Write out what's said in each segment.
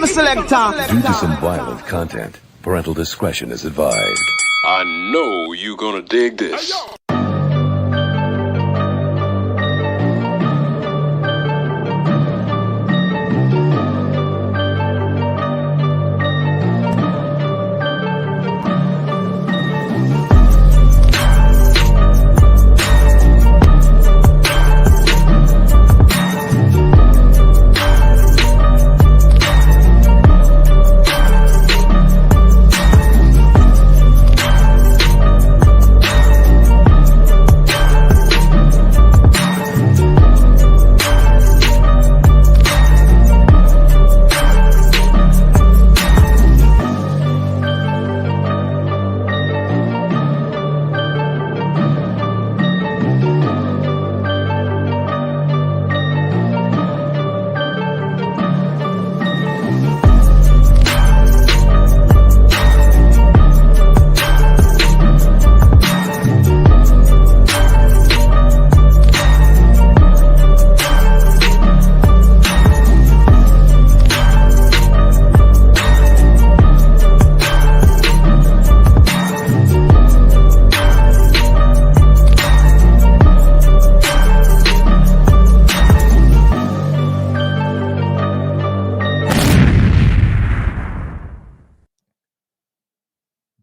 me selector. Due to some violent content, parental discretion is advised. I know you gonna dig this.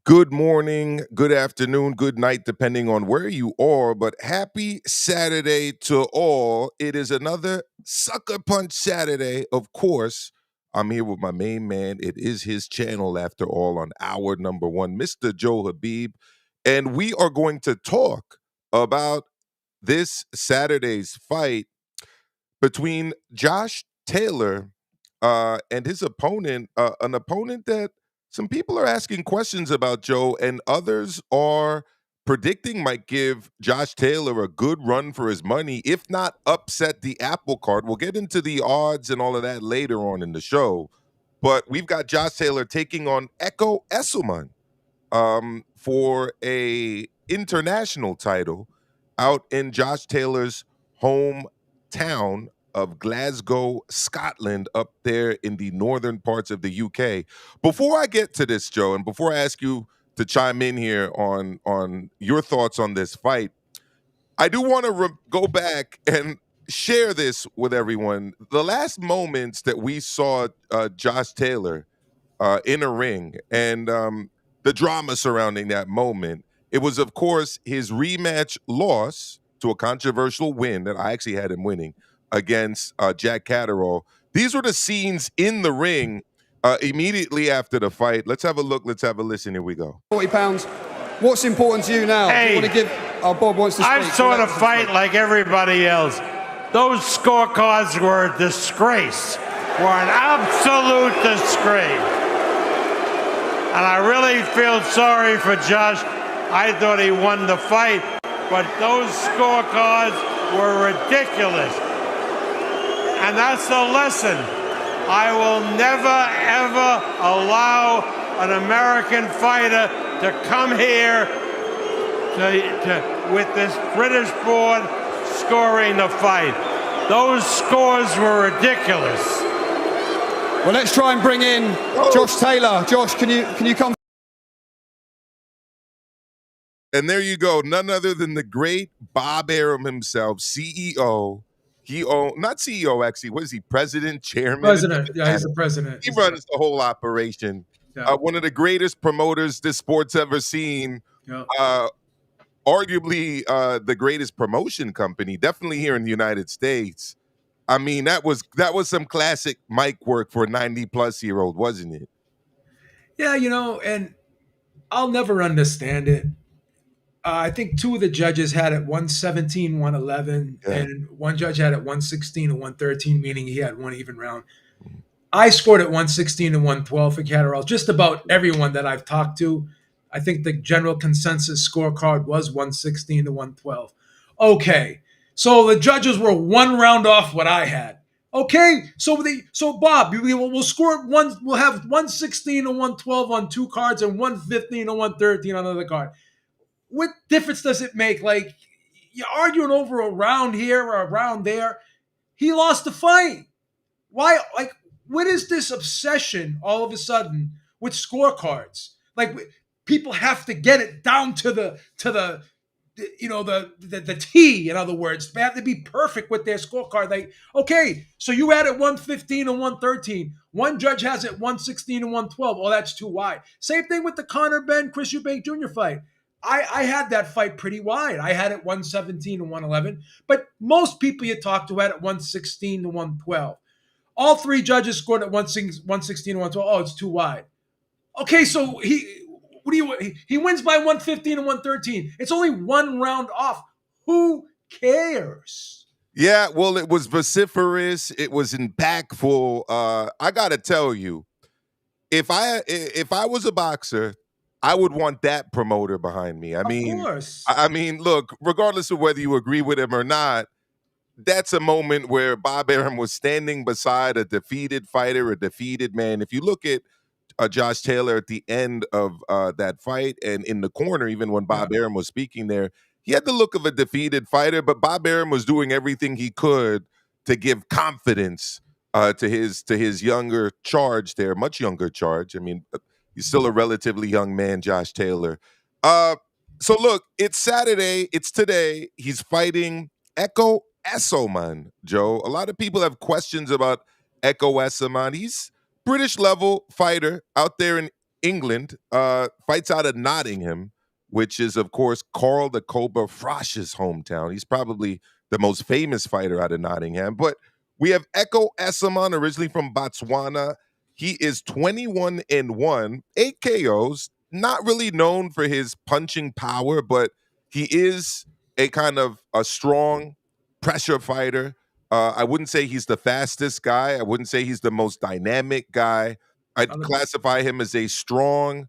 Good morning, good afternoon, good night, depending on where you are. But happy Saturday to all. It is another Sucker Punch Saturday. Of course, I'm here with my main man. It is his channel, after all, on hour number one, Mr. Joe Habib. And we are going to talk about this Saturday's fight between Josh Taylor and his opponent, an opponent that some people are asking questions about, Joe, and others are predicting might give Josh Taylor a good run for his money, if not upset the apple cart. We'll get into the odds and all of that later on in the show. But we've got Josh Taylor taking on Echo Esselman for a international title out in Josh Taylor's hometown of Glasgow, Scotland, up there in the northern parts of the UK. Before I get to this, Joe, and before I ask you to chime in here on your thoughts on this fight, I do want to go back and share this with everyone. The last moments that we saw Josh Taylor in a ring and the drama surrounding that moment, it was, of course, his rematch loss to a controversial win that I actually had him winning against Jack Catterall. These were the scenes in the ring immediately after the fight. Let's have a look. Let's have a listen. Here we go. 40 pounds. What's important to you now? Hey, do you want to give? Bob wants to speak. I saw the fight like everybody else. Those scorecards were a disgrace. Were an absolute disgrace. And I really feel sorry for Josh. I thought he won the fight, but those scorecards were ridiculous. And that's the lesson. I will never, ever allow an American fighter to come here with this British board scoring the fight. Those scores were ridiculous. Well, let's try and bring in Josh Taylor. Josh, can you come? And there you go. None other than the great Bob Arum himself, CEO. Not CEO, actually. What is he? President, chairman? President. Yeah, he's the president. He runs the whole operation. Yeah. One of the greatest promoters this sport's ever seen. Yeah. Arguably the greatest promotion company, definitely here in the United States. I mean, that was some classic mic work for a 90-plus-year-old, wasn't it? Yeah, and I'll never understand it. I think two of the judges had it 117, 111, and one judge had it 116 and 113, meaning he had one even round. I scored at 116 and 112 for Catterall. Just about everyone that I've talked to, I think the general consensus scorecard was 116 to 112. Okay, so the judges were one round off what I had. Okay, so Bob, we'll score one. We'll have 116 and 112 on two cards and 115 and 113 on another card. What difference does it make? Like, you're arguing over a round here or a round there. He lost the fight. Why? Like, what is this obsession all of a sudden with scorecards? Like people have to get it down to the the T. In other words, they have to be perfect with their scorecard. Like, okay, so you had it 115 and 113. One judge has it 116 and 112. Oh, that's too wide. Same thing with the Conor Ben Chris Eubank Jr. fight. I had that fight pretty wide. I had it 117 and 111, but most people you talk to had it 116 to 112. All three judges scored at 116 and 112. Oh, it's too wide. Okay, so he wins by 115 and 113. It's only one round off. Who cares? Yeah, well, it was vociferous. It was impactful. I gotta tell you, if I was a boxer, I would want that promoter behind me. Of course. I mean, look, regardless of whether you agree with him or not, that's a moment where Bob Arum was standing beside a defeated fighter, a defeated man. If you look at Josh Taylor at the end of that fight and in the corner, even when Bob Arum was speaking there, he had the look of a defeated fighter, but Bob Arum was doing everything he could to give confidence to his younger charge there, much younger charge. I mean, he's still a relatively young man, Josh Taylor. So look, it's Saturday. It's today. He's fighting Echo Esselman, Joe. A lot of people have questions about Echo Esselman. He's British level fighter out there in England, fights out of Nottingham, which is, of course, Carl the Cobra Frosch's hometown. He's probably the most famous fighter out of Nottingham. But we have Echo Esselman, originally from Botswana. He is 21-1, 8 KOs, not really known for his punching power, but he is a kind of a strong pressure fighter. I wouldn't say he's the fastest guy. I wouldn't say he's the most dynamic guy. I'd classify him as a strong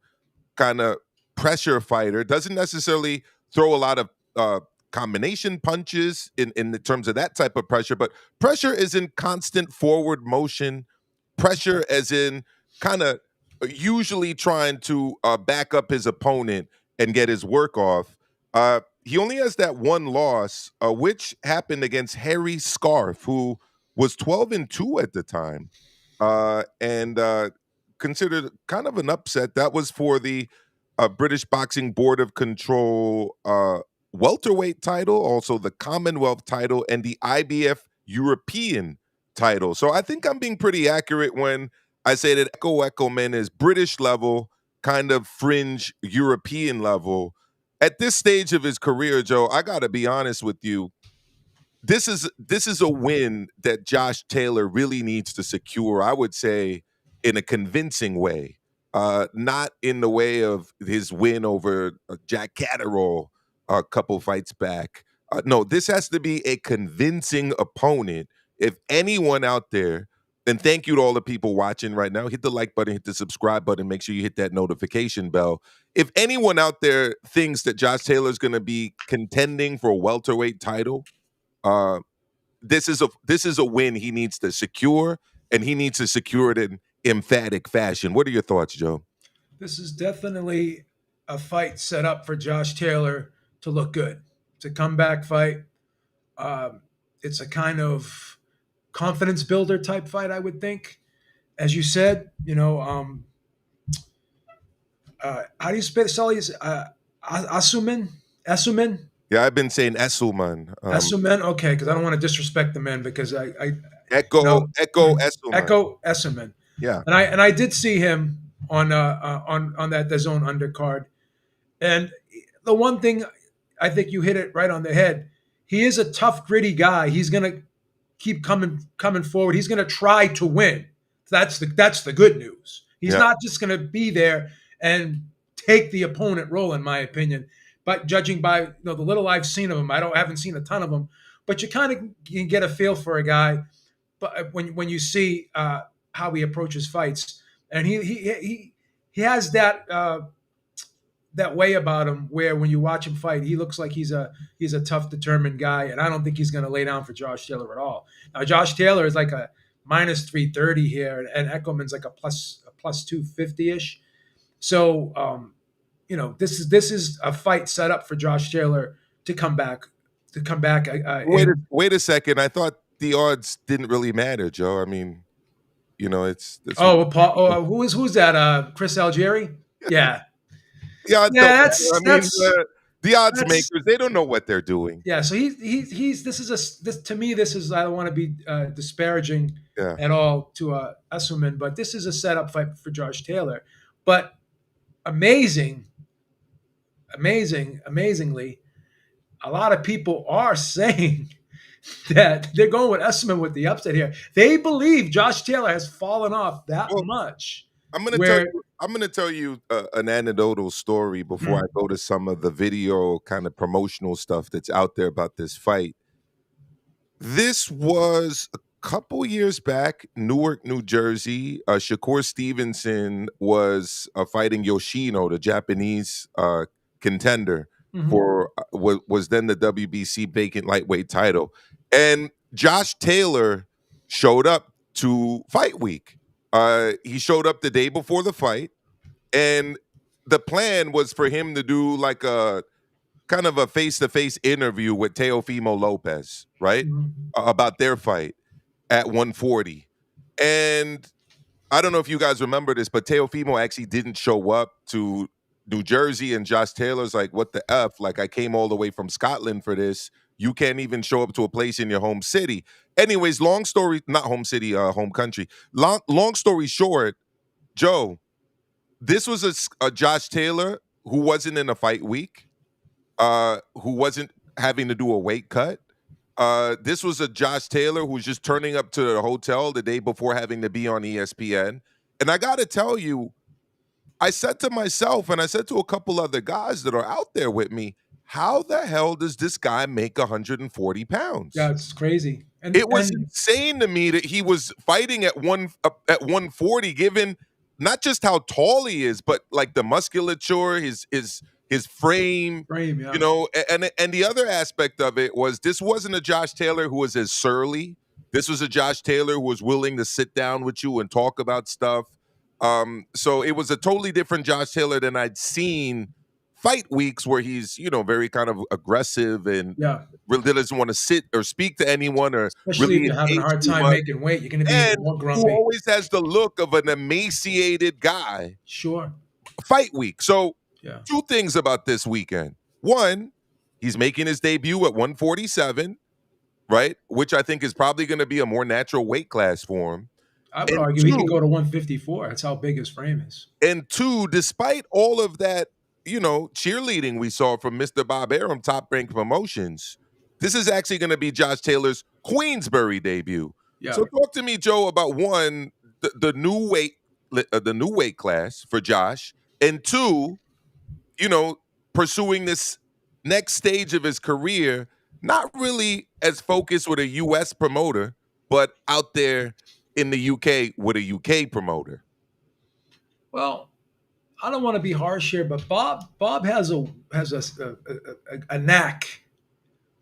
kind of pressure fighter. Doesn't necessarily throw a lot of combination punches in terms of that type of pressure, but pressure is in constant forward motion. Pressure as in kind of usually trying to back up his opponent and get his work off. He only has that one loss, which happened against Harry Scarf, who was 12-2 at the time, and considered kind of an upset. That was for the British Boxing Board of Control welterweight title, also the Commonwealth title, and the IBF European title. So I think I'm being pretty accurate when I say that Echo Esselman is British level, kind of fringe European level. At this stage of his career, Joe, I got to be honest with you. This is a win that Josh Taylor really needs to secure, I would say, in a convincing way. Not in the way of his win over Jack Catterall a couple fights back. No, this has to be a convincing opponent. If anyone out there, and thank you to all the people watching right now, hit the like button, hit the subscribe button, make sure you hit that notification bell. If anyone out there thinks that Josh Taylor is going to be contending for a welterweight title, this is a win he needs to secure, and he needs to secure it in emphatic fashion. What are your thoughts, Joe? This is definitely a fight set up for Josh Taylor to look good. It's a comeback fight. It's a kind of confidence builder type fight, I would think. As you said, how do you spell his Esselman? Esselman? Yeah, I've been saying Esselman. Esselman, okay, because I don't want to disrespect the man because Echo Esselman. Echo Esselman. Yeah, and I did see him on that DAZN undercard, and the one thing I think you hit it right on the head. He is a tough, gritty guy. He's gonna keep coming forward. He's gonna try to win. That's the good news. He's not just gonna be there and take the opponent role, in my opinion. But judging by the little I've seen of him, haven't seen a ton of him, but you kind of can get a feel for a guy. But when you see how he approaches fights, and he has that way about him where when you watch him fight, he looks like he's a tough, determined guy, and I don't think he's going to lay down for Josh Taylor at all. Now, Josh Taylor is like a minus 330 here, and Eckelman's like a plus 250-ish. So, this is a fight set up for Josh Taylor to come back. Wait a second. I thought the odds didn't really matter, Joe. I mean, You know, it's Oh, Paul. Oh, who's that? Chris Algieri. Yeah, the odds yeah. don't matter. That's I mean, that's the odds that's makers, they don't know what they're doing. yeah. So he's this to me. This is, I don't want to be disparaging Yeah. at all to Esselman, but this is a setup fight for Josh Taylor. But amazingly, a lot of people are saying that they're going with Esselman with the upset here. They believe Josh Taylor has fallen off that Well, much. I'm gonna tell you an anecdotal story before I go to some of the video kind of promotional stuff that's out there about this fight. This was a couple years back, Newark, New Jersey. Shakur Stevenson was fighting Yoshino, the Japanese contender for was then the WBC vacant lightweight title, and Josh Taylor showed up to fight week. He showed up the day before the fight, and the plan was for him to do like a kind of a face-to-face interview with Teofimo Lopez, right? About their fight at 140. And I don't know if you guys remember this, but Teofimo actually didn't show up to New Jersey, and Josh Taylor's like, what the F? Like, I came all the way from Scotland for this. You can't even show up to a place in your home city. Anyways, long story, not home city, home country. Long story short, Joe, this was a Josh Taylor who wasn't in a fight week. Who wasn't having to do a weight cut. This was a Josh Taylor who's just turning up to the hotel the day before having to be on ESPN. And I got to tell you, I said to myself, and I said to a couple other guys that are out there with me, how the hell does this guy make 140 pounds? Yeah, it's crazy. And it was insane to me that he was fighting at 140, given not just how tall he is, but like the musculature, his frame, yeah. You know, and the other aspect of it was this wasn't a Josh Taylor who was as surly. This was a Josh Taylor who was willing to sit down with you and talk about stuff. So it was a totally different Josh Taylor than I'd seen fight weeks where he's, you know, very kind of aggressive and really doesn't want to sit or speak to anyone, or especially really if you're having a hard time making weight, you're going to be even more grumpy. Who always has the look of an emaciated guy. Sure. Fight week. So two things about this weekend. One, he's making his debut at 147, right? Which I think is probably going to be a more natural weight class for him. I would argue he can go to 154. That's how big his frame is. And two, despite all of that, you know, cheerleading we saw from Mr. Bob Arum, Top Rank Promotions, this is actually going to be Josh Taylor's Queensbury debut. Yeah. So talk to me, Joe, about one, the new weight class for Josh, and two, you know, pursuing this next stage of his career, not really as focused with a U.S. promoter, but out there in the U.K. with a U.K. promoter. Well, I don't want to be harsh here, but Bob has a knack.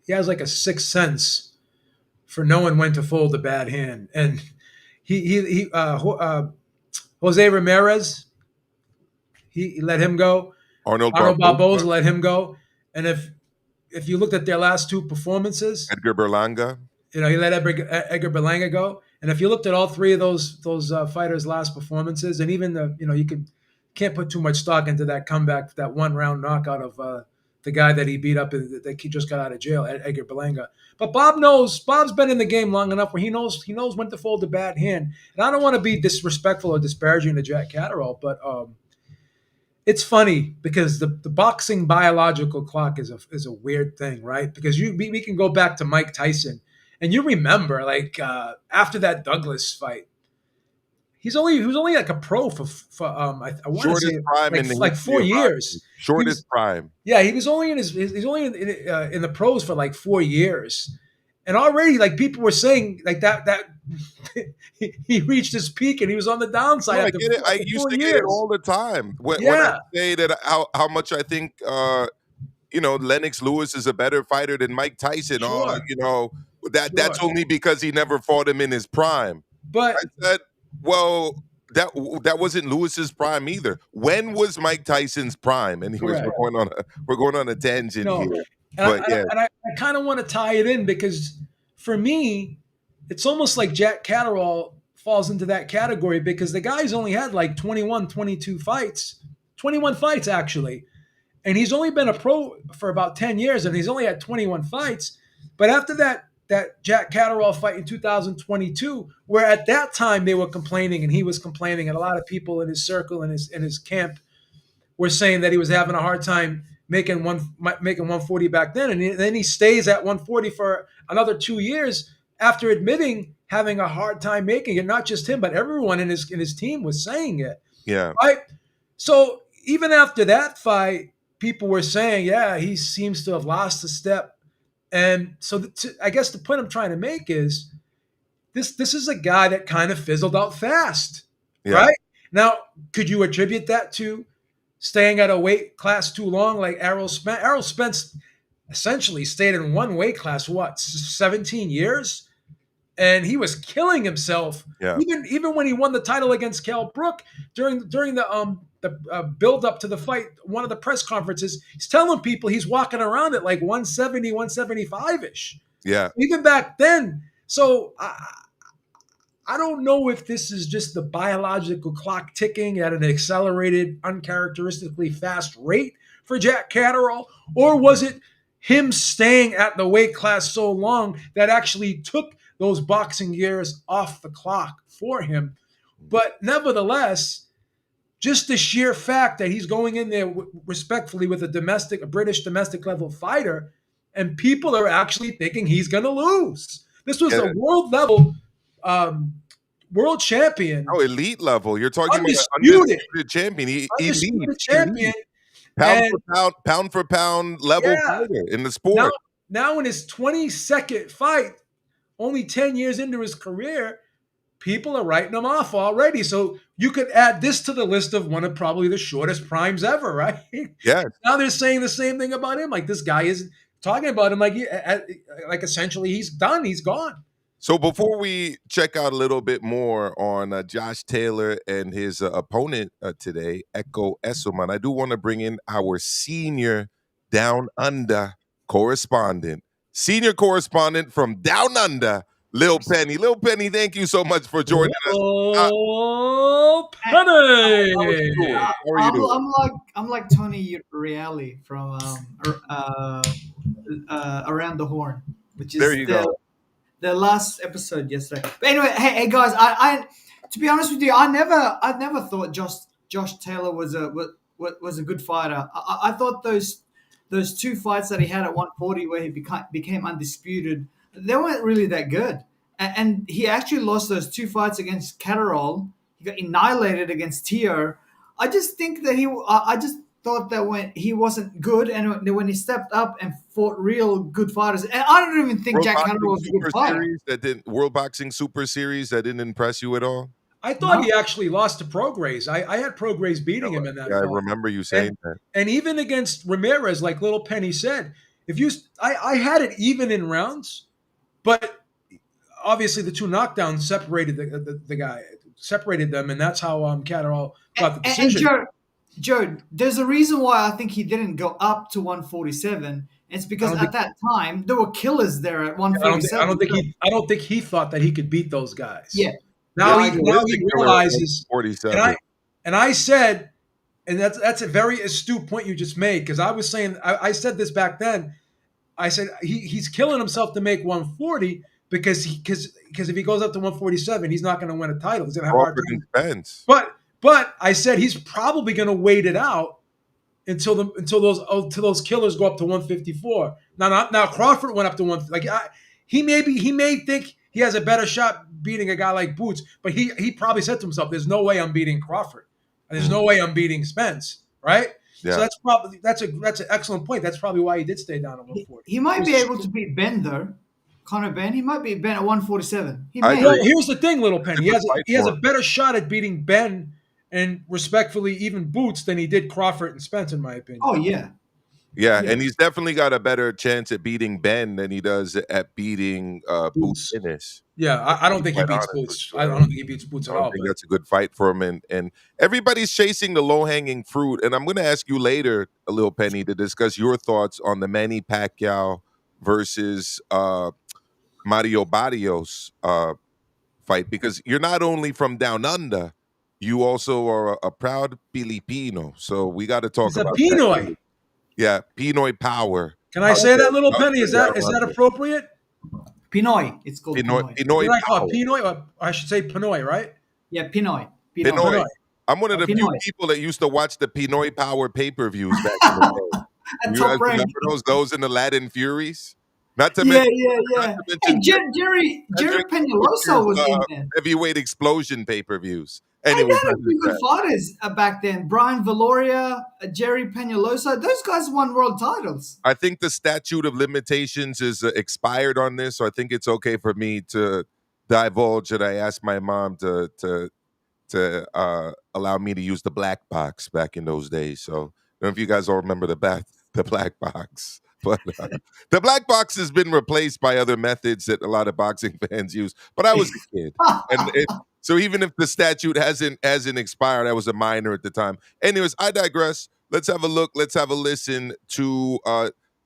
He has like a sixth sense for knowing when to fold a bad hand. And Jose Ramirez, he let him go. Arnold Barboza let him go. And if you looked at their last two performances, Edgar Berlanga, you know, he let Edgar Berlanga go. And if you looked at all three of those fighters' last performances, and even you can't put too much stock into that comeback, that 1 round knockout of the guy that he beat up that he just got out of jail, Edgar Berlanga. But Bob's been in the game long enough where he knows when to fold a bad hand. And I don't want to be disrespectful or disparaging to Jack Catterall, but it's funny because the boxing biological clock is a weird thing, right? Because we can go back to Mike Tyson, and you remember after that Douglas fight, he was only like a pro for I want to say like 4 years. Shortest prime. Yeah, he was only in in the pros for like 4 years, and already like people were saying like that he reached his peak and he was on the downside. No, I get it. I used to get it all the time. When I say that how much I think Lennox Lewis is a better fighter than Mike Tyson. Sure. That's only because he never fought him in his prime. But I said, well, that wasn't Lewis's prime either. When was Mike Tyson's prime? Anyways, we're going on a tangent here. And I kind of want to tie it in because for me, it's almost like Jack Catterall falls into that category because the guy's only had like 21, 22 fights, 21 fights actually. And he's only been a pro for about 10 years and he's only had 21 fights. But after that Jack Catterall fight in 2022, where at that time they were complaining and he was complaining, and a lot of people in his circle and his camp were saying that he was having a hard time making 140 back then. And then he stays at 140 for another 2 years after admitting having a hard time making it. Not just him, but everyone in his team was saying it. Yeah. Right. So even after that fight, people were saying, yeah, he seems to have lost a step. And so I guess the point I'm trying to make is this is a guy that kind of fizzled out fast, right? Now, could you attribute that to staying at a weight class too long like Errol Spence? Errol Spence essentially stayed in one weight class, 17 years? And he was killing himself. Yeah. Even when he won the title against Kell Brook during the build up to the fight, one of the press conferences, he's telling people he's walking around at like 170, 175-ish. Yeah. Even back then. So I don't know if this is just the biological clock ticking at an accelerated, uncharacteristically fast rate for Jack Catterall, or was it him staying at the weight class so long that actually took those boxing years off the clock for him? But nevertheless, just the sheer fact that he's going in there respectfully with a British domestic level fighter, and people are actually thinking he's going to lose. This was a world level world champion. Oh, elite level. You're talking undisputed champion. Undisputed champion. Pound for pound level fighter in the sport. Now in his 22nd fight, only 10 years into his career, people are writing him off already. So you could add this to the list of one of probably the shortest primes ever, right? Yeah. Now they're saying the same thing about him. Like, this guy is talking about him like essentially he's done. He's gone. So before we check out a little bit more on Josh Taylor and his opponent today, Echo Esselman, I do want to bring in our senior Down Under correspondent, from Down Under, Lil Penny. Lil Penny, thank you so much for joining us. Oh, Penny! How are you doing? I'm like Tony Reali from Around the Horn, which is there you go. The last episode yesterday. But anyway, hey guys, I to be honest with you, I never thought Josh Taylor was a good fighter. I thought those two fights that he had at 140 where he became undisputed, they weren't really that good. And he actually lost those two fights against Catterall. He got annihilated against Tio. I just think that I just thought that when he wasn't good and when he stepped up and fought real good fighters, and I don't even think Jack Catterall was a good fighter. World Boxing Super Series that didn't impress you at all? I thought he actually lost to Prograis. I had Prograis beating him in that fight. I remember you saying that. And even against Ramirez, like Little Penny said, I had it even in rounds, but obviously the two knockdowns separated the guy, separated them, and that's how Catterall got the decision. And Joe, there's a reason why I think he didn't go up to 147. It's because at that time there were killers there at 147. I don't think he thought that he could beat those guys. Yeah. Now he realizes. 47. And I said, and that's a very astute point you just made, because I was saying I said this back then. I said he's killing himself to make 140 because if he goes up to 147, he's not going to win a title. He's going to have a hard time. But I said he's probably going to wait it out until those killers go up to 154. Now Crawford went up to 1. He may think he has a better shot beating a guy like Boots, but he probably said to himself, "There's no way I'm beating Crawford. There's no way I'm beating Spence." Right? Yeah. So that's an excellent point. That's probably why he did stay down at 140. He might be able to beat Ben though. Conor Ben, he might beat Ben at 147. Well, here's the thing, Little Penny. He has a better shot at beating Ben and respectfully even Boots than he did Crawford and Spence, in my opinion. Oh yeah. Yeah, and he's definitely got a better chance at beating Ben than he does at beating Boots Ennis. Yeah, I don't think he beats Boots. I don't think he beats Boots at all. I think that's a good fight for him. And everybody's chasing the low-hanging fruit. And I'm going to ask you later, Lil Penny, to discuss your thoughts on the Manny Pacquiao versus Mario Barrios fight because you're not only from down under, you also are a proud Filipino. So we got to talk It's a about that Pinoy. too. Yeah, Pinoy power. Can I say that, little I'll Penny? say Is that down under. appropriate? Pinoy. It's called Pinoy, Pinoy. Did Pinoy I call power. it Pinoy? Or I should say Pinoy, right? Yeah, Pinoy. Pinoy. Pinoy. I'm one of the few Pinoy. people that used to watch the Pinoy Power pay-per-views back in the day. At You top guys rank. remember those in the Latin Furies? Not to Yeah, mention, yeah, not yeah. to Hey, mention Jerry Cedric Peñalosa was in Butcher's, there. heavyweight explosion pay-per-views. Hey, they Anyways, had a I few good digress. fighters back then. Brian Valoria, Jerry Peñalosa. Those guys won world titles. I think the statute of limitations is expired on this, so I think it's okay for me to divulge that I asked my mom to allow me to use the black box back in those days. So I don't know if you guys all remember the black box, but the black box has been replaced by other methods that a lot of boxing fans use. But I was a kid, so even if the statute hasn't expired, I was a minor at the time. Anyways, I digress. Let's have a look. Let's have a listen to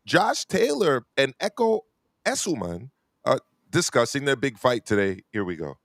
Josh Taylor and Echo Essuman discussing their big fight today. Here we go.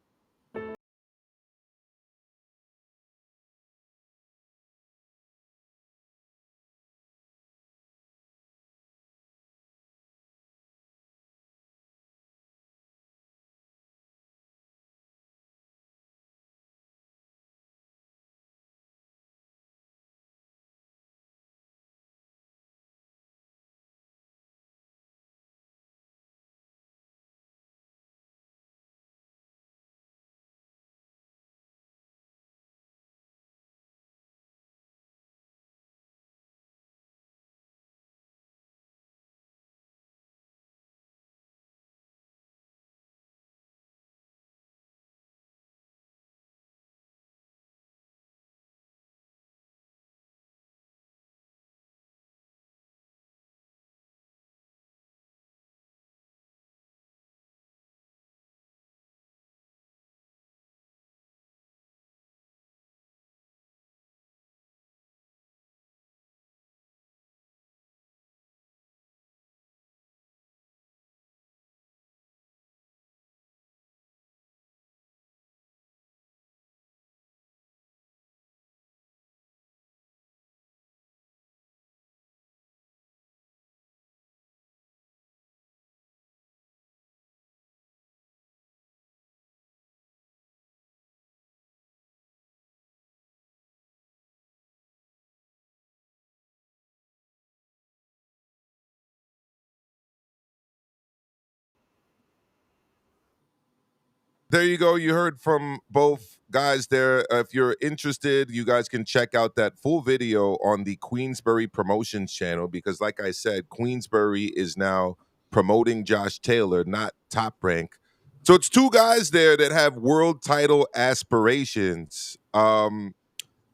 There you go. You heard from both guys there. If you're interested, you guys can check out that full video on the Queensberry Promotions channel because, like I said, Queensberry is now promoting Josh Taylor, not Top Rank. So it's two guys there that have world title aspirations. But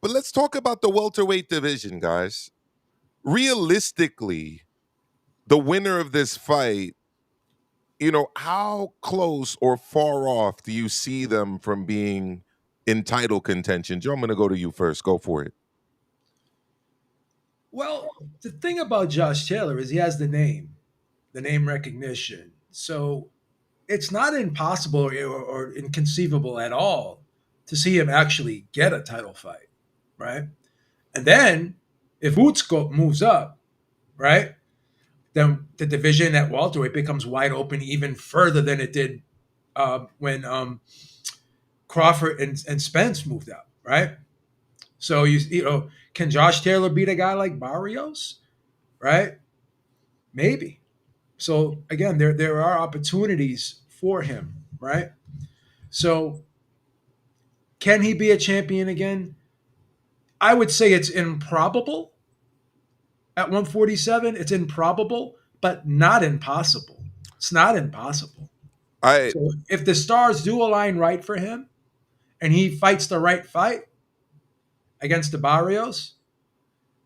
let's talk about the welterweight division, guys. Realistically, the winner of this fight, how close or far off do you see them from being in title contention? Joe, I'm going to go to you first. Go for it. Well, the thing about Josh Taylor is he has the name recognition. So it's not impossible or inconceivable at all to see him actually get a title fight, right? And then if Utsco moves up, right, then the division at welterweight becomes wide open even further than it did when Crawford and Spence moved up, right? So can Josh Taylor beat a guy like Barrios, right? Maybe. So again, there are opportunities for him, right? So can he be a champion again? I would say it's improbable. At 147, it's improbable, but not impossible. It's not impossible. So if the stars do align right for him and he fights the right fight against the Barrios,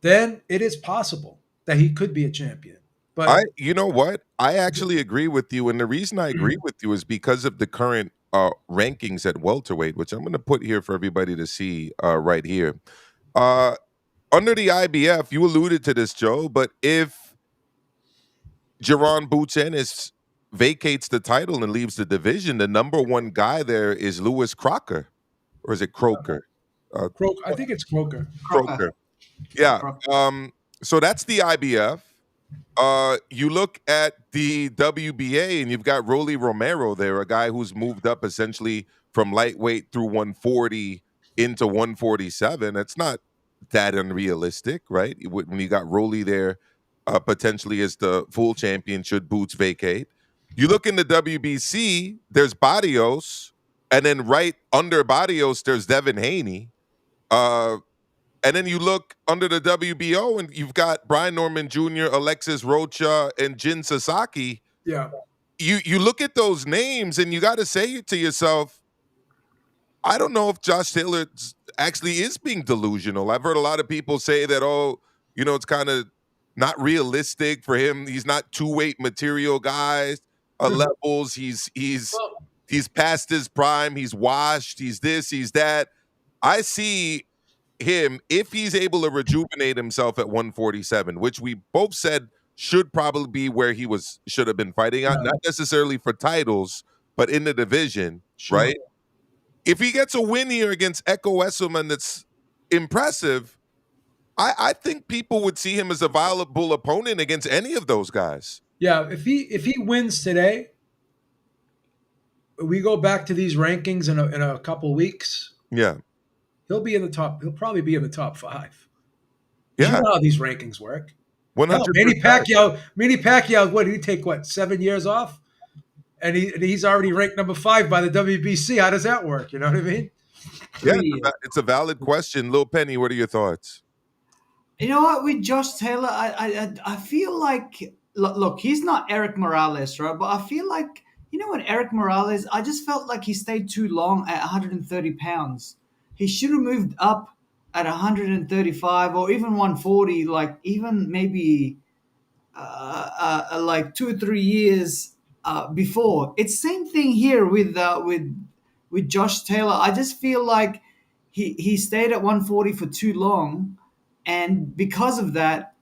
then it is possible that he could be a champion. But you know what? I actually agree with you. And the reason I agree with you is because of the current rankings at welterweight, which I'm going to put here for everybody to see right here. Under the IBF, you alluded to this, Joe, but if Jaron Boots Ennis vacates the title and leaves the division, the number one guy there is Lewis Crocker, or is it Croker? I think it's Croker. Croker. Yeah. So that's the IBF. You look at the WBA, and you've got Rolly Romero there, a guy who's moved up essentially from lightweight through 140 into 147. It's not that unrealistic, right? When you got Rolly there, potentially as the full champion should Boots vacate. You look in the WBC, there's Barrios, and then right under Barrios, there's Devin Haney. And then you look under the WBO, and you've got Brian Norman Jr., Alexis Rocha, and Jin Sasaki. Yeah. You look at those names, and you got to say to yourself, I don't know if Josh Taylor actually is being delusional. I've heard a lot of people say that, it's kind of not realistic for him. He's not two-weight material guys, levels. He's past his prime. He's washed. He's this, he's that. I see him, if he's able to rejuvenate himself at 147, which we both said should probably be where he should have been fighting at, not necessarily for titles, but in the division, right? If he gets a win here against Echo Esselman that's impressive, I think people would see him as a viable opponent against any of those guys. Yeah, if he wins today, we go back to these rankings in a couple weeks. Yeah. He'll probably be in the top 5. Yeah. You know how these rankings work. 100%. Manny Pacquiao, what did he take? 7 years off? And he's already ranked number 5 by the WBC. How does that work? You know what I mean? Yeah, it's a valid question. Lil Penny, what are your thoughts? You know what? With Josh Taylor, I feel like, look, he's not Eric Morales, right? But I feel like, what, Eric Morales, I just felt like he stayed too long at 130 pounds. He should have moved up at 135 or even 140, like even maybe like 2 or 3 years before. It's same thing here with Josh Taylor. I just feel like he stayed at 140 for too long, and because of that,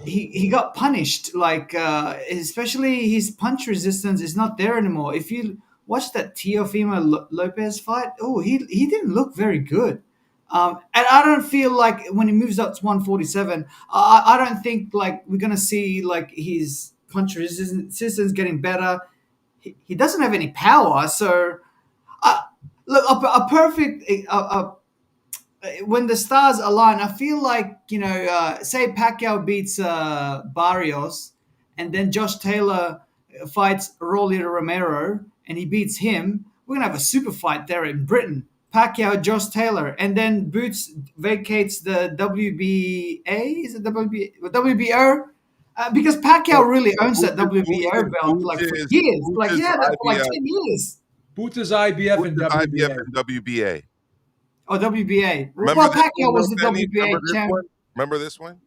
he got punished. Like especially his punch resistance is not there anymore. If you watch that Teofimo Lopez fight, he didn't look very good. And I don't feel like when he moves up to 147, I don't think like we're gonna see like his punch resistance getting better. He doesn't have any power, so look, a perfect when the stars align, I feel like say Pacquiao beats Barrios, and then Josh Taylor fights Rolly Romero, and he beats him. We're gonna have a super fight there in Britain. Pacquiao, Josh Taylor, and then Boots vacates the WBA. Is it WBO? Because Pacquiao really owns that WBO belt like for years. Like for like 10 years. Boots is IBF and WBA. Oh, WBA. Well, Pacquiao was the WBA champion. Remember this one?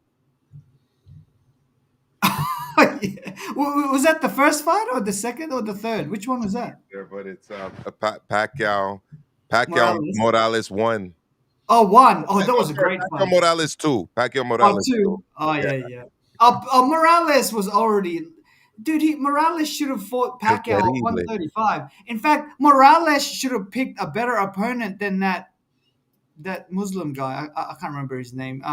Was that the first fight or the second or the third? Which one was that? Yeah, but it's Pacquiao Morales 1. Oh, 1. Oh, that was a great fight. Pacquiao Morales 2. Pacquiao Morales 2. Oh, yeah. Morales was already... Dude, Morales should have fought Pacquiao at 135. In fact, Morales should have picked a better opponent than that Muslim guy. I can't remember his name.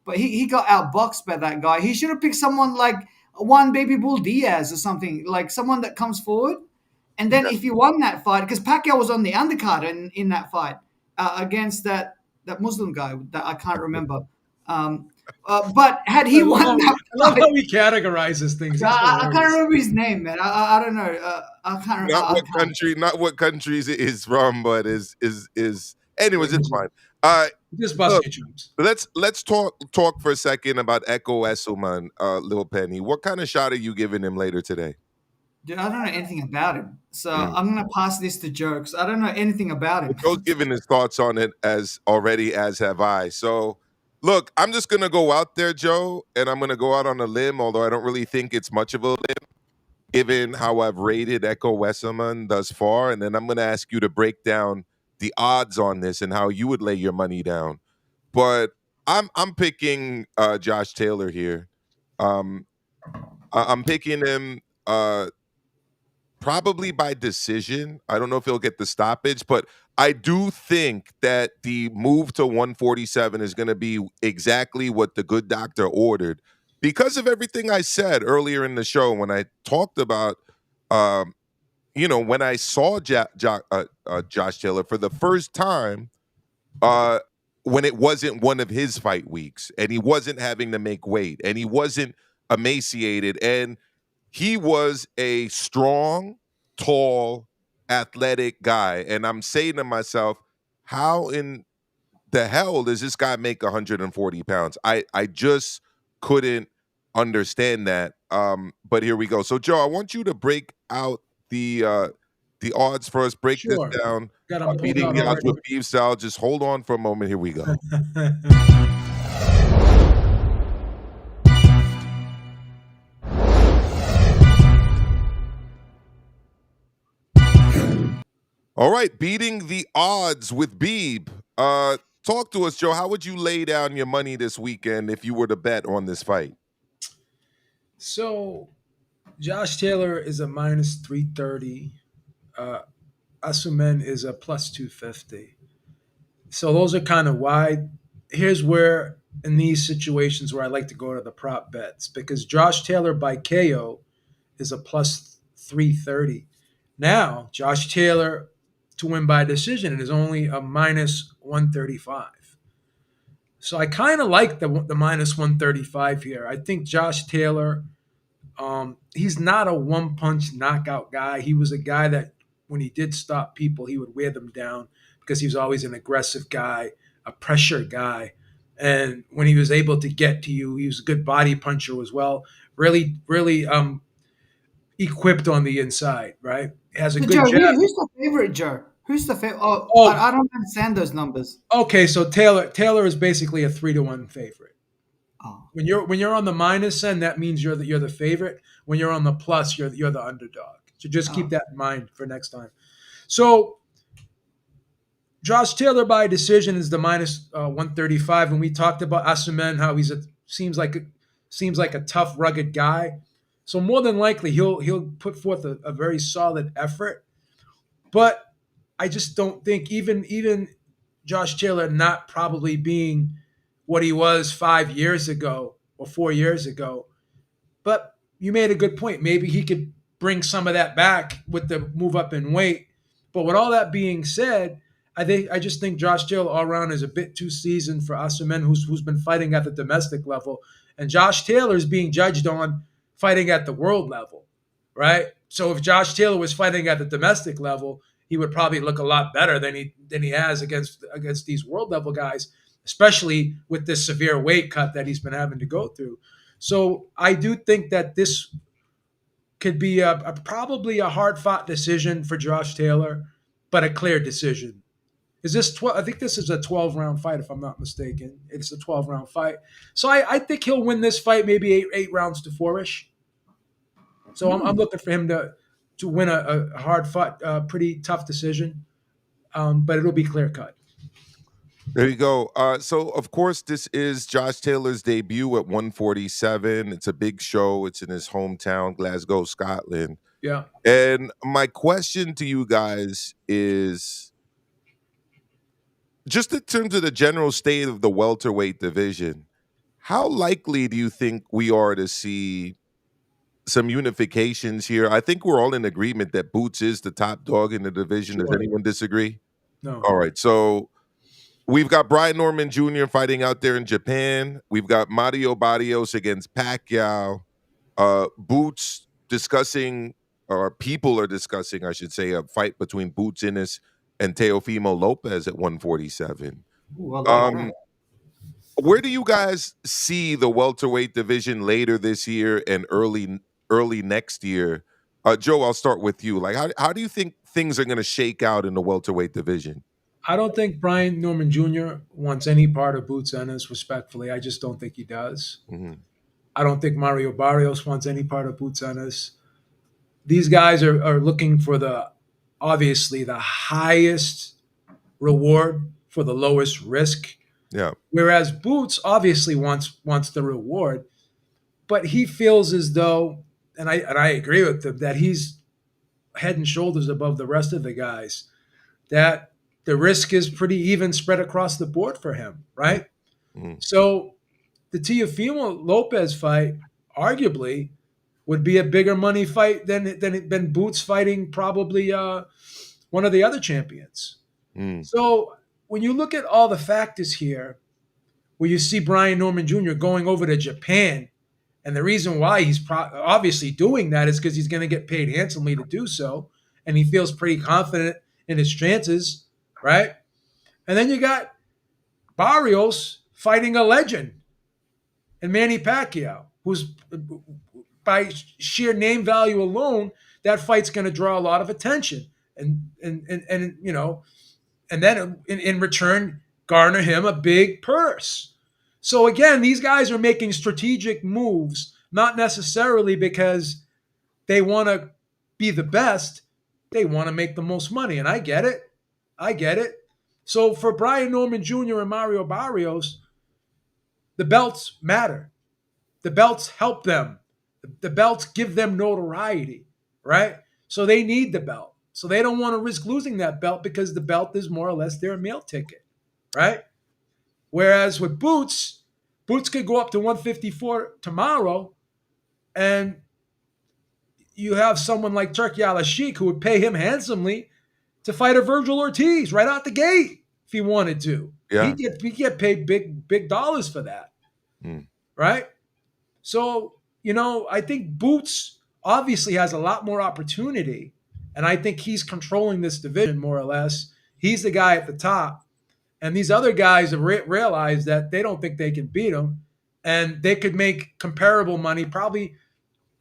But he got outboxed by that guy. He should have picked someone like Juan Baby Bull Diaz or something, like someone that comes forward. And then if he won that fight, because Pacquiao was on the undercard in that fight against that Muslim guy that I can't remember. But had he won that fight, I love how he categorizes things. I can't remember his name, man. I don't know. I can't remember. Not what countries it is from, but is anyways, it's fine. Just bust your chops. Let's talk for a second about Echo Esselman, Lil Penny. What kind of shot are you giving him later today? Dude, I don't know anything about him, so I'm gonna pass this to Jokes. I don't know anything about him. Joe's given his thoughts on it as have I. So, look, I'm just gonna go out there, Joe, and I'm gonna go out on a limb, although I don't really think it's much of a limb, given how I've rated Echo Esselman thus far, and then I'm gonna ask you to break down the odds on this and how you would lay your money down. But I'm picking Josh Taylor here. I'm picking him probably by decision. I don't know if he'll get the stoppage, but I do think that the move to 147 is going to be exactly what the good doctor ordered because of everything I said earlier in the show when I talked about, um, when I saw Josh Taylor for the first time, uh, when it wasn't one of his fight weeks and he wasn't having to make weight and he wasn't emaciated and he was a strong, tall, athletic guy. And I'm saying to myself, how in the hell does this guy make 140 pounds? I just couldn't understand that. But here we go. So Joe, I want you to break out the odds for us. Break this Sure. down. Got them pulled Beating out the odds already. with Beef Sal. Just hold on for a moment. Here we go. All right, beating the odds with Beeb. Talk to us, Joe. How would you lay down your money this weekend if you were to bet on this fight? So Josh Taylor is a minus 330. Asumen is a plus 250. So those are kind of wide. Here's where, in these situations, where I like to go to the prop bets because Josh Taylor by KO is a plus 330. Now, Josh Taylor to win by decision is only a minus 135. So I kind of like the minus 135 here. I think Josh Taylor, he's not a one punch knockout guy. He was a guy that when he did stop people, he would wear them down because he was always an aggressive guy, a pressure guy. And when he was able to get to you, he was a good body puncher as well. Really, really equipped on the inside, right? Has a So good Joe, jab. who's the favorite, Joe? Who's the favorite? Oh, Oh, I don't understand those numbers. okay. So Taylor is basically a 3-1 favorite. Oh, When you're on the minus end, that means you're the favorite. When you're on the plus, you're the underdog. So just keep oh. that in mind for next time. So Josh Taylor by decision is the minus 135, and we talked about Asumen, how seems like a tough, rugged guy. So more than likely he'll put forth a very solid effort. But I just don't think even Josh Taylor not probably being what he was 5 years ago or 4 years ago. But you made a good point. Maybe he could bring some of that back with the move up in weight. But with all that being said, I just think Josh Taylor all around is a bit too seasoned for Asumen, who's been fighting at the domestic level, and Josh Taylor is being judged on fighting at the world level, right? So if Josh Taylor was fighting at the domestic level, he would probably look a lot better than he has against these world level guys, especially with this severe weight cut that he's been having to go through. So I do think that this could be probably a hard fought decision for Josh Taylor, but a clear decision. Is this 12? I think this is a 12-round fight, if I'm not mistaken. It's a 12-round fight. So I think he'll win this fight maybe eight rounds to four-ish. So I'm looking for him to win a hard fought, pretty tough decision, but it'll be clear cut. There you go. So, of course, this is Josh Taylor's debut at 147. It's a big show. It's in his hometown, Glasgow, Scotland. Yeah. And my question to you guys is just in terms of the general state of the welterweight division, how likely do you think we are to see some unifications here? I think we're all in agreement that Boots is the top dog in the division. Does Sure. anyone disagree? No. All right. So we've got Brian Norman Jr. fighting out there in Japan. We've got Mario Barrios against Pacquiao. Boots discussing, or people are discussing, I should say, a fight between Boots Ennis and Teofimo Lopez at 147. Ooh, I like that. Where do you guys see the welterweight division later this year and early next year? Joe, I'll start with you. Like, how do you think things are going to shake out in the welterweight division? I don't think Brian Norman Jr. wants any part of Boots Ennis, respectfully. I just don't think he does. Mm-hmm. I don't think Mario Barrios wants any part of Boots Ennis. These guys are looking for obviously the highest reward for the lowest risk. Yeah. Whereas Boots obviously wants the reward, but he feels as though, and I agree with him, that he's head and shoulders above the rest of the guys, that the risk is pretty even spread across the board for him, right? Mm. So the Teofimo Lopez fight arguably would be a bigger money fight than Boots fighting probably one of the other champions. Mm. So when you look at all the factors here, where you see Brian Norman Jr. going over to Japan, and the reason why he's obviously doing that is because he's going to get paid handsomely to do so, and he feels pretty confident in his chances, right? And then you got Barrios fighting a legend and Manny Pacquiao, who's by sheer name value alone, that fight's going to draw a lot of attention, and you know, and then in return garner him a big purse. So again, these guys are making strategic moves, not necessarily because they want to be the best. They want to make the most money, and I get it. I get it. So for Brian Norman Jr. and Mario Barrios, the belts matter. The belts help them. The belts give them notoriety, right? So they need the belt. So they don't want to risk losing that belt because the belt is more or less their meal ticket, right? Whereas with Boots could go up to 154 tomorrow, and you have someone like Turki Al-Sheikh who would pay him handsomely to fight a Virgil Ortiz right out the gate if he wanted to. Yeah. He'd get paid big dollars for that, right? So, you know, I think Boots obviously has a lot more opportunity, and I think he's controlling this division more or less. He's the guy at the top, and these other guys have realized that they don't think they can beat him, and they could make comparable money, probably,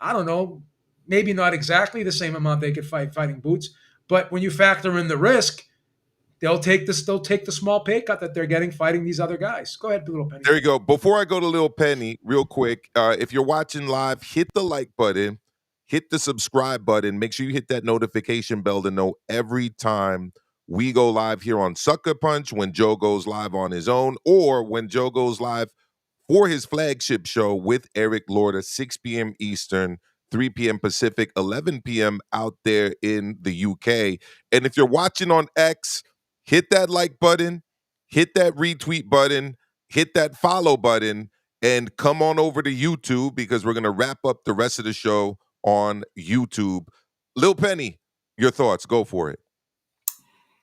I don't know, maybe not exactly the same amount they could fighting Boots, but when you factor in the risk, they'll take the small pay cut that they're getting fighting these other guys. Go ahead, Little Penny. There you go. Before I go to Little Penny, real quick, if you're watching live, hit the like button, hit the subscribe button. Make sure you hit that notification bell to know every time we go live here on Sucker Punch, when Joe goes live on his own, or when Joe goes live for his flagship show with Eric Lorda, 6 p.m. Eastern, 3 p.m. Pacific, 11 p.m. out there in the UK. And if you're watching on X, hit that like button, hit that retweet button, hit that follow button, and come on over to YouTube because we're going to wrap up the rest of the show on YouTube. Lil Penny, your thoughts. Go for it.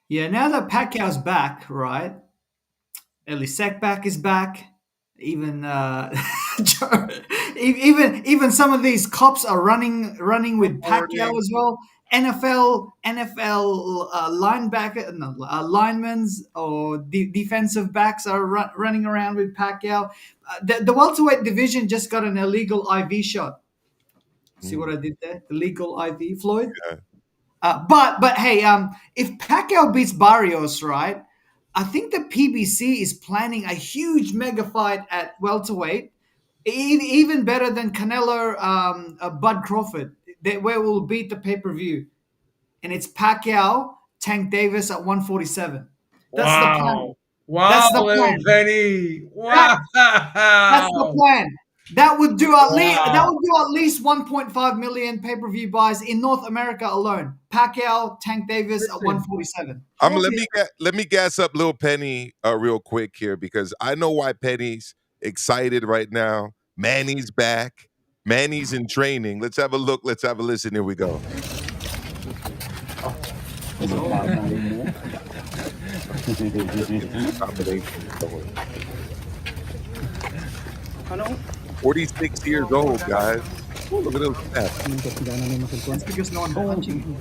Yeah, now that Pacquiao's back, right? Elisek back is back. Even even some of these cops are running with Pacquiao as well. NFL linebacker, linemen or defensive backs are running around with Pacquiao. The welterweight division just got an illegal IV shot. See what I did there? Illegal IV, Floyd. Yeah. But hey, if Pacquiao beats Barrios, right? I think the PBC is planning a huge mega fight at welterweight, even better than Canelo, Bud Crawford, where we'll beat the pay-per-view. And it's Pacquiao, Tank Davis at 147. That's the plan. Wow, That's the plan. Penny. Wow. That's the plan. That would do at least 1.5 million pay-per-view buys in North America alone. Pacquiao, Tank Davis at 147. Let me gas up Lil Penny real quick here because I know why Penny's excited right now. Manny's back. Manny's in training. Let's have a look. Let's have a listen. Here we go. 46 years old, guys. Ooh, look at those stats. That's because no one punching.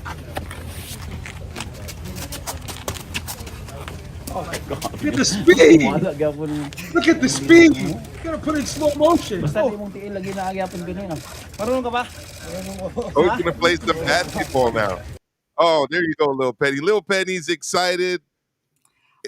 Oh my God. Look at the speed. Look at the speed. You gotta put it in slow motion. Oh, he's gonna play some basketball now. Oh, there you go, Lil Penny. Lil Penny's excited.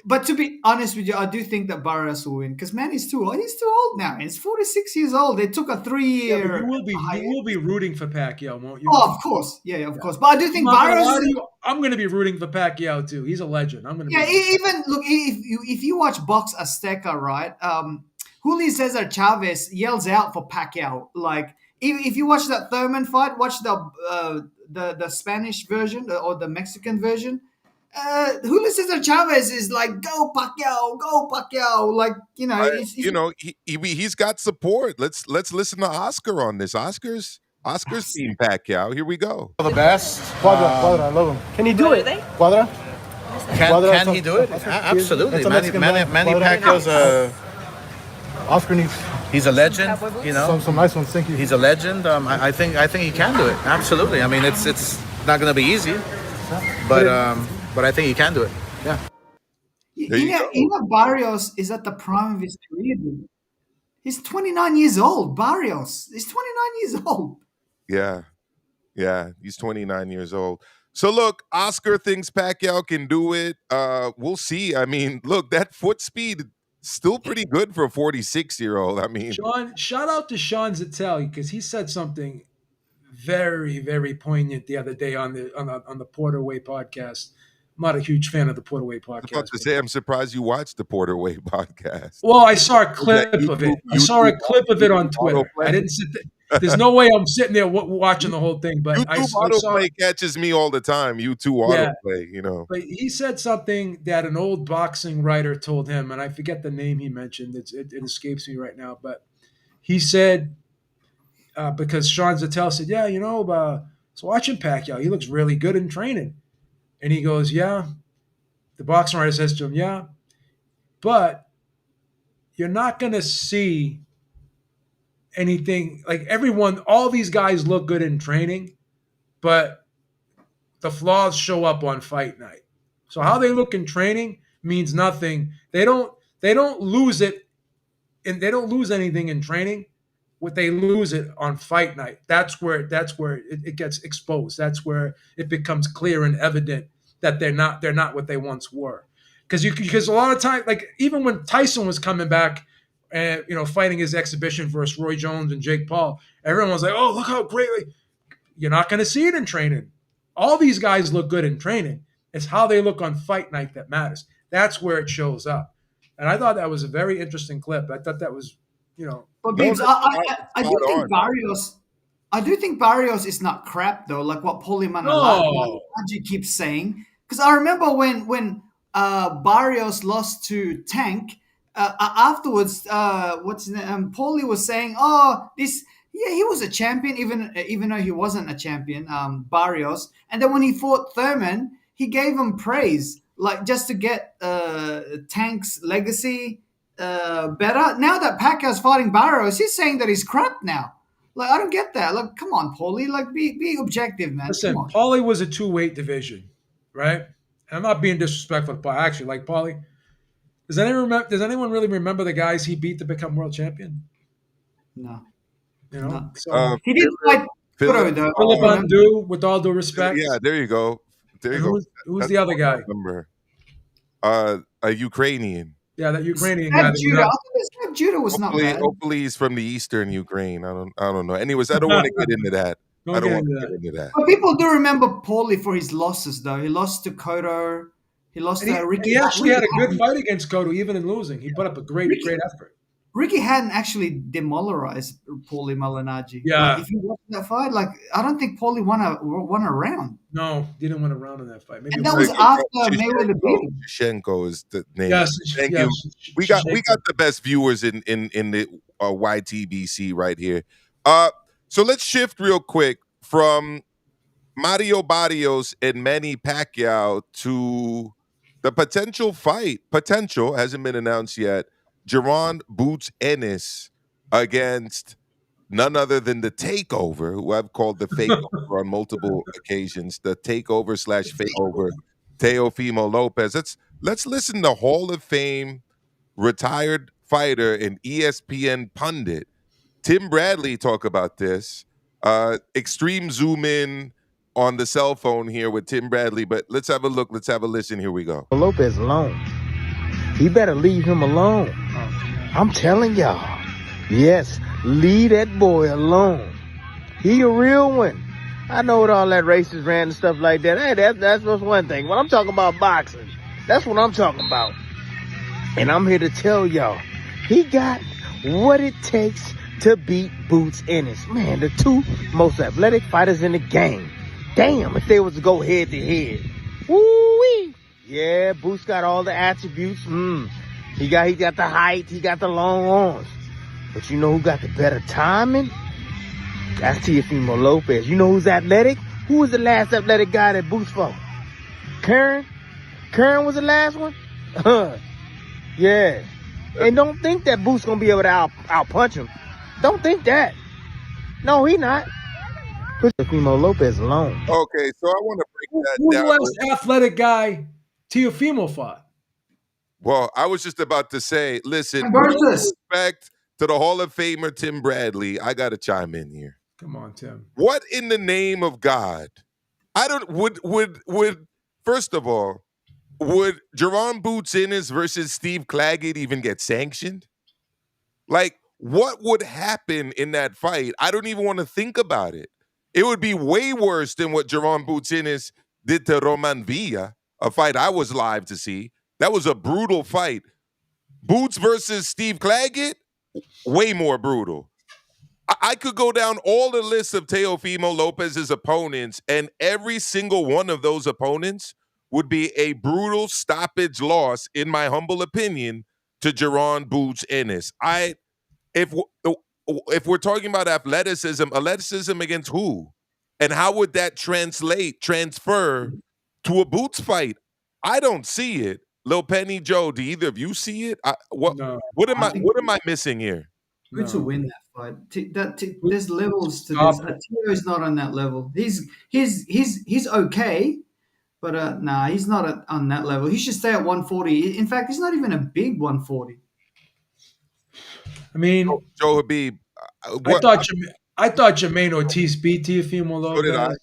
But to be honest with you, I do think that Barrios will win because man, he's too old. He's too old now. He's 46 years old. They took a 3-year. Yeah, you will be rooting for Pacquiao, won't you? Oh, of course. Yeah, of course. But I do think Barrios. I'm going to be rooting for Pacquiao too. He's a legend. I'm going to. Yeah, even look if you watch Box Azteca, right? Julio Cesar Chavez yells out for Pacquiao. Like if you watch that Thurman fight, watch the the Spanish version or the Mexican version. Julio Cesar Chavez is like, go Pacquiao, like He's got support. Let's listen to Oscar on this. Oscar's team Pacquiao. Here we go. The best. Cuadra, I love him. Can he do it? Cuadra? Can he do it? Absolutely. Manny Pacquiao's Oscar needs. He's a legend. Some nice ones. Thank you. He's a legend. I think he can do it. Absolutely. I mean, it's not going to be easy, but I think he can do it. Yeah. Barrios is at the prime of his career, dude. He's 29 years old. Barrios. He's 29 years old. Yeah. He's 29 years old. So look, Oscar thinks Pacquiao can do it. We'll see. I mean, look, that foot speed still pretty good for a 46-year-old. I mean, Sean, shout out to Sean Zettel because he said something very, very poignant the other day on the Porterweight podcast. I'm not a huge fan of the Porterweight podcast. I was about to say, I'm surprised you watched the Porterweight podcast. Well, I saw a clip of it. I saw a clip of it on Twitter. I didn't sit there. There's no way I'm sitting there watching the whole thing. But YouTube autoplay catches me all the time. YouTube autoplay, But he said something that an old boxing writer told him, and I forget the name he mentioned. It escapes me right now. But he said, because Sean Zettel said, so watching Pacquiao, he looks really good in training. And he goes, yeah. The boxing writer says to him, yeah. But you're not going to see anything like all these guys look good in training, but the flaws show up on fight night. So how they look in training means nothing. They don't lose it, and they don't lose anything in training. What they lose it on fight night. That's where it gets exposed. That's where it becomes clear and evident that they're not what they once were. Because a lot of times, like even when Tyson was coming back and fighting his exhibition versus Roy Jones and Jake Paul, everyone was like, "Oh, look how great!" You're not going to see it in training. All these guys look good in training. It's how they look on fight night that matters. That's where it shows up. And I thought that was a very interesting clip. I thought that was, But Bibbs, I do think Barrios. I do think Barrios is not crap though, like what Paulie Malignaggi keeps saying. Because I remember when Barrios lost to Tank. Afterwards, what's his name? Paulie was saying, he was a champion, even though he wasn't a champion, Barrios. And then when he fought Thurman, he gave him praise, like just to get Tank's legacy better. Now that Pacquiao's fighting Barrios, he's saying that he's crap now. Like, I don't get that. Like, come on, Paulie. Like, be objective, man. Listen, Paulie was a 2-weight division, right? And I'm not being disrespectful, but I actually like Paulie. Does anyone really remember the guys he beat to become world champion? No. No. So he didn't fight Philip Andu, with all due respect. Yeah, there you go. Who's the other guy? Remember, a Ukrainian. Yeah, that Ukrainian guy. Judah was not bad. Hopefully, he's from the eastern Ukraine. I don't know. Anyways, I don't want to get into that. I don't want to get into that. But people do remember Paulie for his losses, though. He lost to Cotto. He lost to Ricky. He actually had a good fight against Cotto, even in losing. He put up a great effort. Ricky hadn't actually demoralized Paulie Malignaggi. Yeah. Like, if you watch that fight, like I don't think Paulie won a round. No, didn't win a round in that fight. Maybe and that was after Mayweather beat him. Shenko is the name. Yes, thank you. We got the best viewers in the YTBC right here. So let's shift real quick from Mario Barrios and Manny Pacquiao to the potential fight. Potential hasn't been announced yet. Jaron Boots Ennis against none other than the Takeover, who I've called the Fakeover on multiple occasions. The Takeover / Fakeover, Teofimo Lopez. Let's listen to Hall of Fame retired fighter and ESPN pundit Tim Bradley talk about this. Extreme zoom in on the cell phone here with Tim Bradley, but let's have a look. Let's have a listen. Here we go. Lopez alone. He better leave him alone. I'm telling y'all. Yes, leave that boy alone. He a real one. I know what all that racist rant and stuff like that. Hey, that's just one thing. When I'm talking about boxing, that's what I'm talking about. And I'm here to tell y'all, he got what it takes to beat Boots Ennis. Man, the two most athletic fighters in the game. Damn, if they was to go head to head. Woo-wee. Yeah, Boots got all the attributes. He got the height, he got the long arms. But you know who got the better timing? That's Teofimo Lopez. You know who's athletic? Who was the last athletic guy that Boots fought? Curran? Curran was the last one? Yeah. And don't think that Boots gonna be able to out punch him. Don't think that. No, he not. Put Teofimo Lopez alone. Okay, so I want to break that Who's the down. last athletic guy Teofimo fought? Well, I was just about to say, listen, Versus. respect to the Hall of Famer Tim Bradley. I got to chime in here. Come on, Tim. What in the name of God? I don't would first of all, would Jerron Boots Ennis versus Steve Claggett even get sanctioned? Like, what would happen in that fight? I don't even want to think about it. It would be way worse than what Jerron Boots Ennis did to Roman Villa, a fight I was live to see. That was a brutal fight. Boots versus Steve Claggett, way more brutal. I could go down all the lists of Teofimo Lopez's opponents, and every single one of those opponents would be a brutal stoppage loss, in my humble opinion, to Jerron Boots Ennis. If we're talking about athleticism against who? And how would that transfer to a Boots fight? I don't see it. Lil Penny, Joe, do either of you see it? What am I missing here? Boots will win that fight. There's levels to this. Tio's not on that level. He's okay, but nah, he's not on that level. He should stay at 140. In fact, he's not even a big 140. I mean, Joe Habib. I thought Jermaine Ortiz beat Teofimo Lopez. So did I.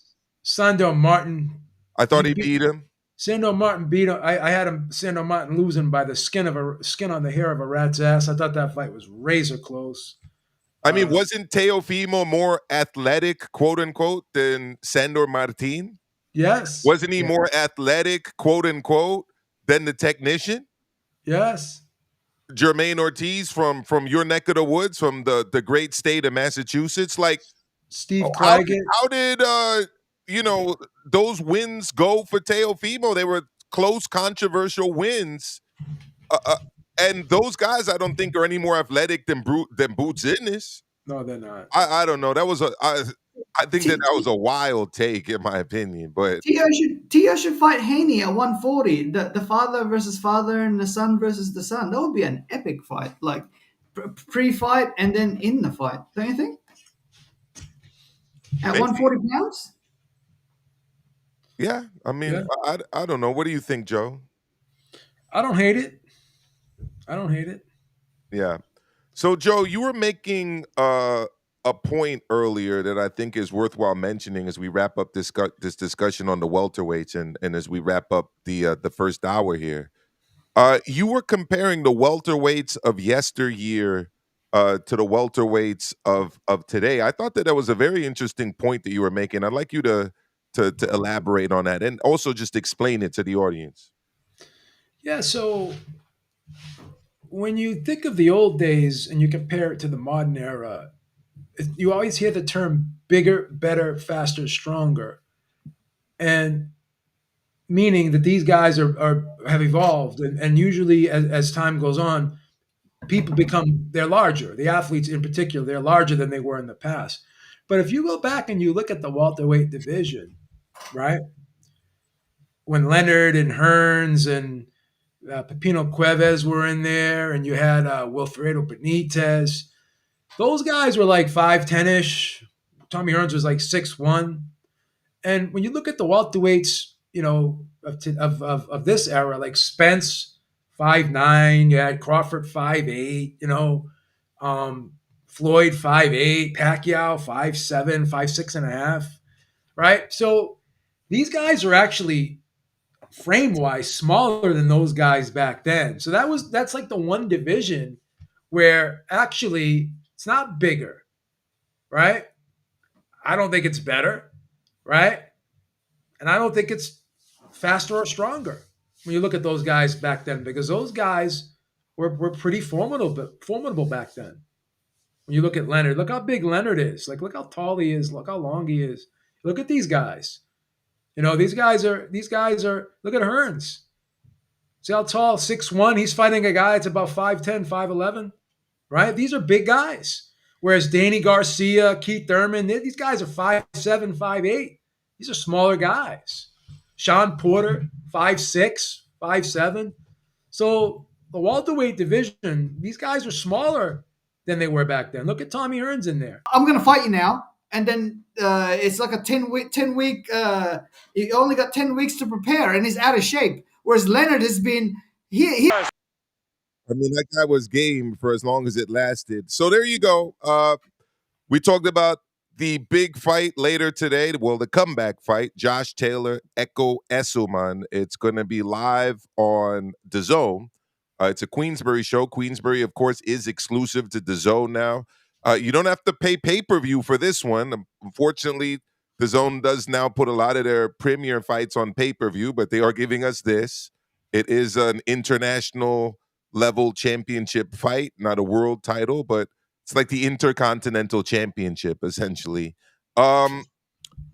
Sandor Martin. I thought he beat him. Sandor Martin beat him. I had Sandor Martin losing by the skin on the hair of a rat's ass. I thought that fight was razor close. I mean, wasn't Teofimo more athletic, quote unquote, than Sandor Martin? Yes. Wasn't he more athletic, quote unquote, than the technician? Yes. Jermaine Ortiz from your neck of the woods, from the great state of Massachusetts. Like, Steve Claggett. How did those wins go for Teofimo? They were close, controversial wins. And those guys, I don't think, are any more athletic than Boots Ennis. No, they're not. I don't know. That was I think that was a wild take, in my opinion. But Tio should fight Haney at 140. The father versus father and the son versus the son. That would be an epic fight, like pre-fight and then in the fight. Don't you think? At 140 pounds? Yeah, I mean, yeah. I don't know. What do you think, Joe? I don't hate it. Yeah. So, Joe, you were making a point earlier that I think is worthwhile mentioning as we wrap up this discussion on the welterweights and as we wrap up the first hour here. You were comparing the welterweights of yesteryear to the welterweights of today. I thought that was a very interesting point that you were making. I'd like you to elaborate on that and also just explain it to the audience. Yeah, so when you think of the old days and you compare it to the modern era, you always hear the term bigger, better, faster, stronger. And meaning that these guys have evolved. And usually as time goes on, they're larger. The athletes in particular, they're larger than they were in the past. But if you go back and you look at the welterweight division, right? When Leonard and Hearns and Pepino Cuevas were in there, and you had Wilfredo Benitez. Those guys were like 5'10-ish. Tommy Hearns was like 6'1". And when you look at the welterweights, of this era, like Spence, 5'9", you had Crawford 5'8", Floyd 5'8", Pacquiao 5'7", 5'6.5", right? So these guys are actually frame-wise smaller than those guys back then. So that's like the one division where actually it's not bigger, right? I don't think it's better, right? And I don't think it's faster or stronger when you look at those guys back then, because those guys were pretty formidable back then. When you look at Leonard, look how big Leonard is. Like, look how tall he is. Look how long he is. Look at these guys. You know, these guys are look at Hearns. See how tall, 6'1". He's fighting a guy that's about 5'10", 5'11", right? These are big guys. Whereas Danny Garcia, Keith Thurman, these guys are 5'7", 5'8". These are smaller guys. Sean Porter, 5'6", 5'7". So the welterweight division, these guys are smaller than they were back then. Look at Tommy Hearns in there. I'm gonna fight you now, and then it's like a 10-week. He only got 10 weeks to prepare, and he's out of shape. Whereas Leonard has been he I mean, that guy was game for as long as it lasted. So there you go. We talked about the big fight later today. Well, the comeback fight, Josh Taylor, Echo Esselman. It's going to be live on DAZN. It's a Queensbury show. Queensbury, of course, is exclusive to DAZN now. You don't have to pay pay-per-view for this one. Unfortunately, DAZN does now put a lot of their premier fights on pay-per-view, but they are giving us this. It is an international level championship fight, not a world title, but it's like the Intercontinental Championship, essentially. And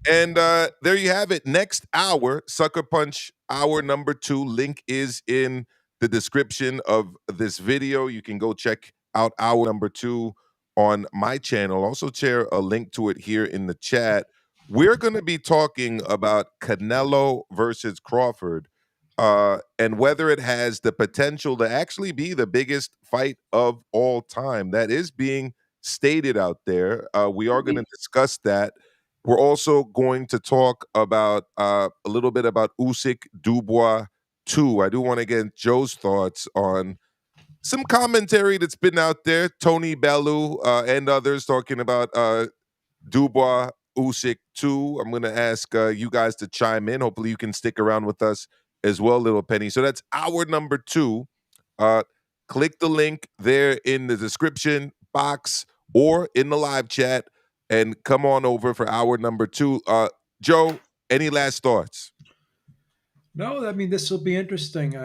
there you have it. Next hour, Sucker Punch hour number 2. Link is in the description of this video. You can go check out hour number 2 on my channel. Also share a link to it here in the chat. We're going to be talking about Canelo versus Crawford. And whether it has the potential to actually be the biggest fight of all time. That is being stated out there. We are going to discuss that. We're also going to talk about a little bit about Usyk Dubois 2. I do want to get Joe's thoughts on some commentary that's been out there. Tony Bellew and others talking about Dubois Usyk 2. I'm going to ask you guys to chime in. Hopefully you can stick around with us as well, Little Penny. So that's hour number 2. Click the link there in the description box or in the live chat and come on over for hour number 2. Joe, any last thoughts? No, I mean, this will be interesting.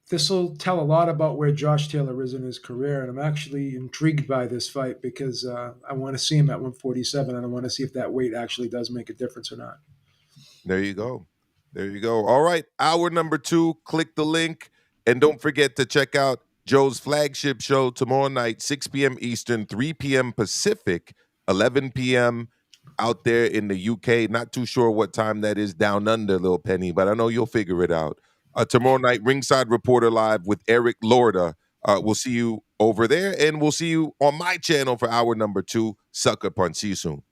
This will tell a lot about where Josh Taylor is in his career, and I'm actually intrigued by this fight because I want to see him at 147, and I want to see if that weight actually does make a difference or not. There you go. There you go. All right, hour number 2. Click the link, and don't forget to check out Joe's flagship show tomorrow night, 6 p.m. Eastern, 3 p.m. Pacific, 11 p.m. out there in the UK. Not too sure what time that is down under, Little Penny, but I know you'll figure it out. Tomorrow night, Ringside Reporter Live with Eric Lorda. We'll see you over there, and we'll see you on my channel for hour number 2, Sucker Punch. See you soon.